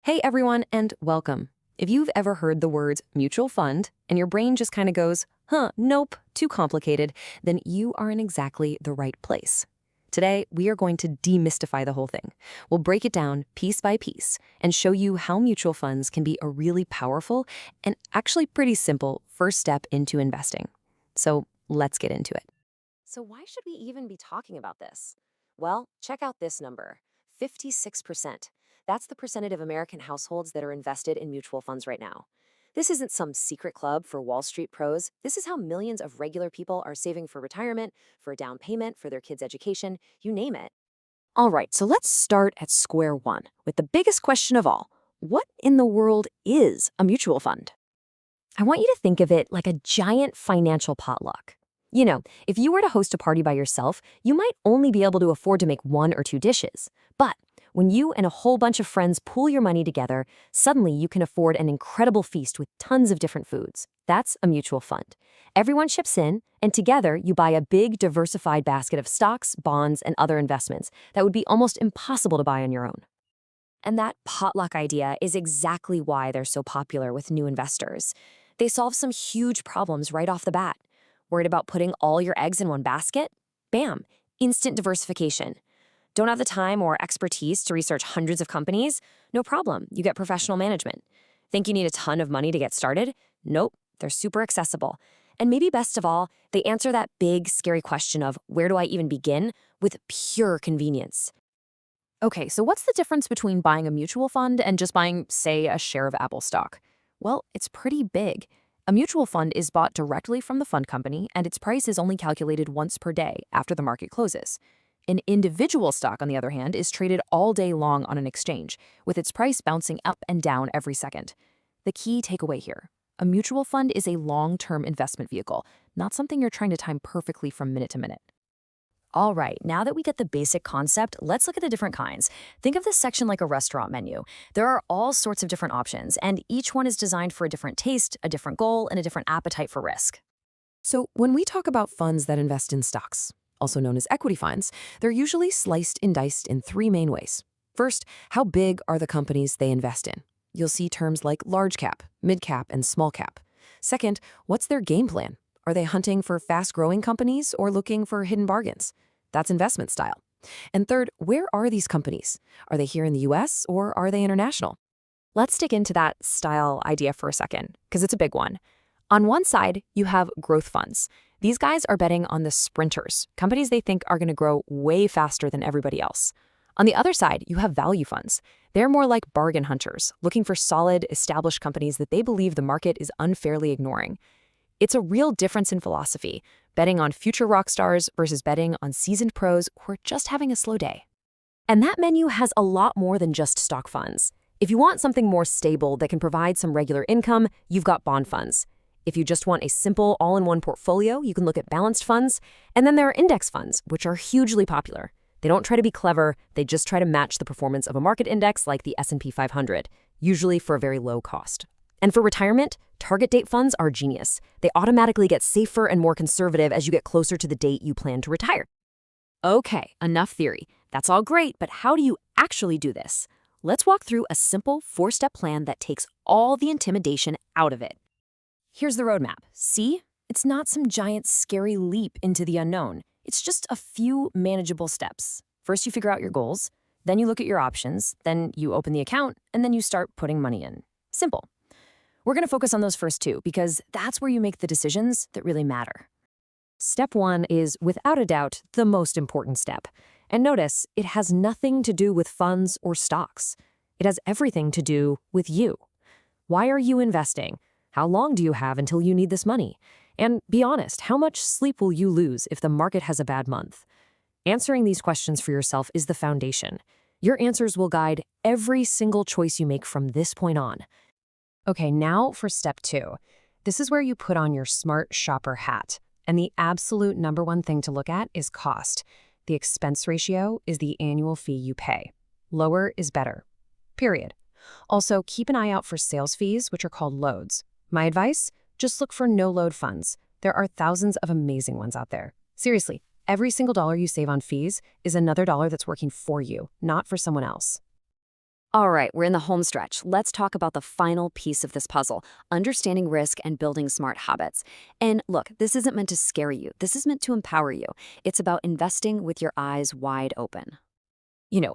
Hey everyone, and welcome. If you've ever heard the words mutual fund and your brain just kind of goes, nope, too complicated, then you are in exactly the right place. Today, we are going to demystify the whole thing. We'll break it down piece by piece and show you how mutual funds can be a really powerful and actually pretty simple first step into investing. So let's get into it. So why should we even be talking about this? Well, check out this number, 56%. That's the percentage of American households that are invested in mutual funds right now. This isn't some secret club for Wall Street pros. This is how millions of regular people are saving for retirement, for a down payment, for their kids' education, you name it. All right, so let's start at square one with the biggest question of all. What in the world is a mutual fund? I want you to think of it like a giant financial potluck. You know, if you were to host a party by yourself, you might only be able to afford to make one or two dishes. But when you and a whole bunch of friends pool your money together, suddenly you can afford an incredible feast with tons of different foods. That's a mutual fund. Everyone chips in, and together you buy a big, diversified basket of stocks, bonds, and other investments that would be almost impossible to buy on your own. And that potluck idea is exactly why they're so popular with new investors. They solve some huge problems right off the bat. Worried about putting all your eggs in one basket? Bam, instant diversification. Don't have the time or expertise to research hundreds of companies? No problem, you get professional management. Think you need a ton of money to get started? Nope, they're super accessible. And maybe best of all, they answer that big, scary question of where do I even begin with pure convenience. Okay, so what's the difference between buying a mutual fund and just buying, say, a share of Apple stock? Well, it's pretty big. A mutual fund is bought directly from the fund company, and its price is only calculated once per day after the market closes. An individual stock, on the other hand, is traded all day long on an exchange, with its price bouncing up and down every second. The key takeaway here: a mutual fund is a long-term investment vehicle, not something you're trying to time perfectly from minute to minute. All right, now that we get the basic concept, let's look at the different kinds. Think of this section like a restaurant menu. There are all sorts of different options, and each one is designed for a different taste, a different goal, and a different appetite for risk. So when we talk about funds that invest in stocks, also known as equity funds, they're usually sliced and diced in three main ways. First, how big are the companies they invest in? You'll see terms like large cap, mid cap, and small cap. Second, what's their game plan? Are they hunting for fast-growing companies or looking for hidden bargains? That's investment style. And third, where are these companies? Are they here in the US or are they international? Let's dig into that style idea for a second, because it's a big one. On one side, you have growth funds. These guys are betting on the sprinters, companies they think are going to grow way faster than everybody else. On the other side, you have value funds. They're more like bargain hunters, looking for solid, established companies that they believe the market is unfairly ignoring. It's a real difference in philosophy, betting on future rock stars versus betting on seasoned pros who are just having a slow day. And that menu has a lot more than just stock funds. If you want something more stable that can provide some regular income, you've got bond funds. If you just want a simple all-in-one portfolio, you can look at balanced funds. And then there are index funds, which are hugely popular. They don't try to be clever, they just try to match the performance of a market index like the S&P 500, usually for a very low cost. And for retirement, target date funds are genius. They automatically get safer and more conservative as you get closer to the date you plan to retire. Okay, enough theory. That's all great, but how do you actually do this? Let's walk through a simple four-step plan that takes all the intimidation out of it. Here's the roadmap. See? It's not some giant scary leap into the unknown. It's just a few manageable steps. First, you figure out your goals, then you look at your options, then you open the account, and then you start putting money in. Simple. We're going to focus on those first two because that's where you make the decisions that really matter. Step one is, without a doubt, the most important step. And notice, it has nothing to do with funds or stocks. It has everything to do with you. Why are you investing? How long do you have until you need this money? And be honest, how much sleep will you lose if the market has a bad month? Answering these questions for yourself is the foundation. Your answers will guide every single choice you make from this point on. Okay, now for step two. This is where you put on your smart shopper hat. And the absolute number one thing to look at is cost. The expense ratio is the annual fee you pay. Lower is better. Period. Also, keep an eye out for sales fees, which are called loads. My advice? Just look for no-load funds. There are thousands of amazing ones out there. Seriously, every single dollar you save on fees is another dollar that's working for you, not for someone else. All right, we're in the home stretch. Let's talk about the final piece of this puzzle, understanding risk and building smart habits. And look, this isn't meant to scare you. This is meant to empower you. It's about investing with your eyes wide open.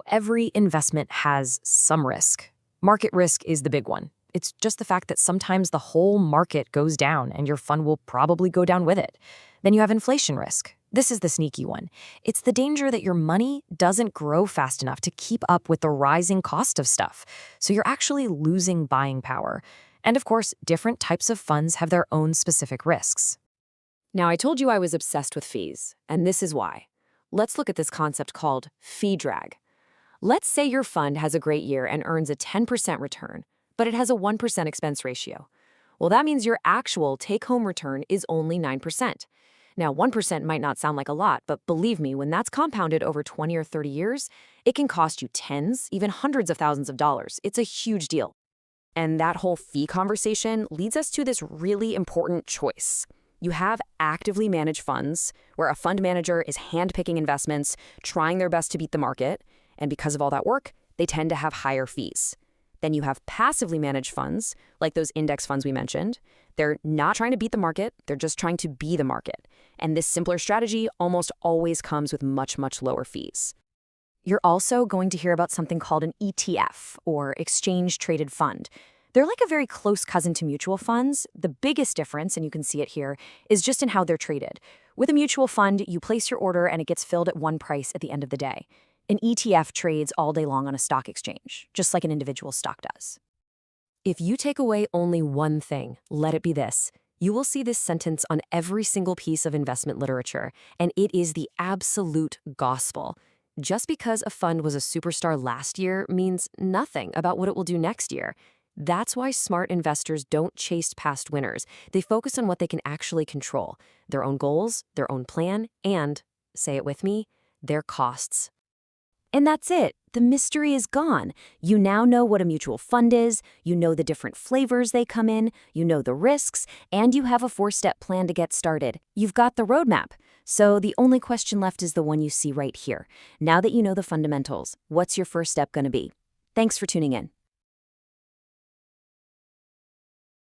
Every investment has some risk. Market risk is the big one. It's just the fact that sometimes the whole market goes down and your fund will probably go down with it. Then you have inflation risk. This is the sneaky one. It's the danger that your money doesn't grow fast enough to keep up with the rising cost of stuff. So you're actually losing buying power. And of course, different types of funds have their own specific risks. Now, I told you I was obsessed with fees, and this is why. Let's look at this concept called fee drag. Let's say your fund has a great year and earns a 10% return, but it has a 1% expense ratio. Well, that means your actual take-home return is only 9%. Now, 1% might not sound like a lot, but believe me, when that's compounded over 20 or 30 years, it can cost you tens, even hundreds of thousands of dollars. It's a huge deal. And that whole fee conversation leads us to this really important choice. You have actively managed funds, where a fund manager is handpicking investments, trying their best to beat the market, and because of all that work, they tend to have higher fees. Then you have passively managed funds, like those index funds we mentioned. They're not trying to beat the market, they're just trying to be the market. And this simpler strategy almost always comes with much, much lower fees. You're also going to hear about something called an ETF, or exchange-traded fund. They're like a very close cousin to mutual funds. The biggest difference, and you can see it here, is just in how they're traded. With a mutual fund, you place your order and it gets filled at one price at the end of the day. An ETF trades all day long on a stock exchange, just like an individual stock does. If you take away only one thing, let it be this. You will see this sentence on every single piece of investment literature, and it is the absolute gospel. Just because a fund was a superstar last year means nothing about what it will do next year. That's why smart investors don't chase past winners. They focus on what they can actually control, their own goals, their own plan, and, say it with me, their costs. And that's it. The mystery is gone. You now know what a mutual fund is, you know the different flavors they come in, you know the risks, and you have a 4-step plan to get started. You've got the roadmap. So the only question left is the one you see right here. Now that you know the fundamentals, what's your first step going to be? Thanks for tuning in.